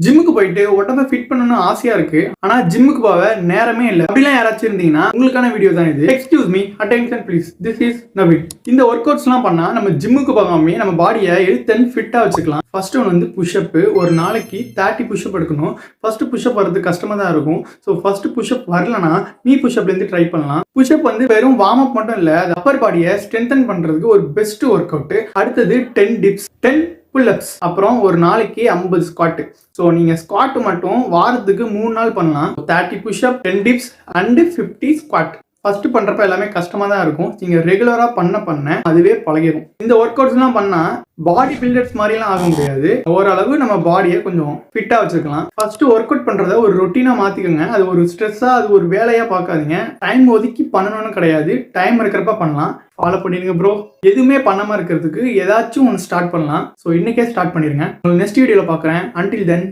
ஜிம்முக்கு போயிட்டு உடம்ப ஃபிட் பண்ணணும்னு ஆசையா இருக்கு. ஆனா ஜிம்முக்கு போக நேரமே இல்ல. அப்படிலாம் யாராச்சும் இருந்தீங்கன்னா உங்களுக்கான வீடியோ தான் இது. Excuse me, attention please. This is Naveen. இந்த ஒர்க் அவுட்ஸ்லாம் பண்ணா நம்ம ஜிம்முக்கு போகாம நம்ம பாடியை ஹெல்த் அண்ட் ஃபிட்டா வச்சுக்கலாம். ஃபர்ஸ்ட் ஒன் வந்து புஷ்அப். ஒரு நாளைக்கு 30 புஷ்அப் எடுக்கணும். ஃபர்ஸ்ட் புஷ்அப் வரது கஷ்டமா தான் இருக்கும். ஸோ ஃபர்ஸ்ட் புஷ்அப் வரலனா நீ புஷ்அப்ல இருந்து ட்ரை பண்ணலாம். புஷ்அப் வந்து வெறும் வார்ம் அப் மட்டும் இல்ல, அப்பர் பாடியை ஸ்ட்ரென்தன் பண்றதுக்கு ஒரு பெஸ்ட் ஒர்க் அவுட். அடுத்தது 10 டிப்ஸ், 10 புல்அப்ஸ், அப்புறம் ஒரு நாளைக்கு 50 ஸ்குவாட். ஸோ நீங்க ஸ்குவாட் மட்டும் வாரத்துக்கு 3 நாள் பண்ணலாம். 30 pushup, 10 dips and 50 squat. First பண்றப்ப எல்லாமே கஷ்டமா தான் இருக்கும். நீங்க ரெகுலரா பண்ண அதுவே பழகிடும். இந்த ஒர்க் அவுட்ஸ்லாம் பண்ணா பாடி பில்டர்ஸ் மாதிரிலாம் ஆக முடியாது. ஓரளவு நம்ம பாடியை கொஞ்சம் ஃபிட்டா வச்சுக்கலாம். ஃபர்ஸ்ட் ஒர்க் அவுட் பண்றத ஒரு ரொட்டீனா மாத்திக்கோங்க. அது ஒரு ஸ்ட்ரெஸ்ஸா, அது ஒரு வேலையா பார்க்காதீங்க. டைம் ஒதுக்கி பண்ணணும்னு கிடையாது. டைம் இருக்கிறப்ப பண்ணலாம். ஃபாலோ பண்ணிடுங்க ப்ரோ. எதுவுமே பண்ணாம இருக்கிறதுக்கு ஏதாச்சும் ஒன்று ஸ்டார்ட் பண்ணலாம். ஸோ இன்னைக்கே ஸ்டார்ட் பண்ணிருங்க. நெக்ஸ்ட் வீடியோல பார்க்குறேன். Until then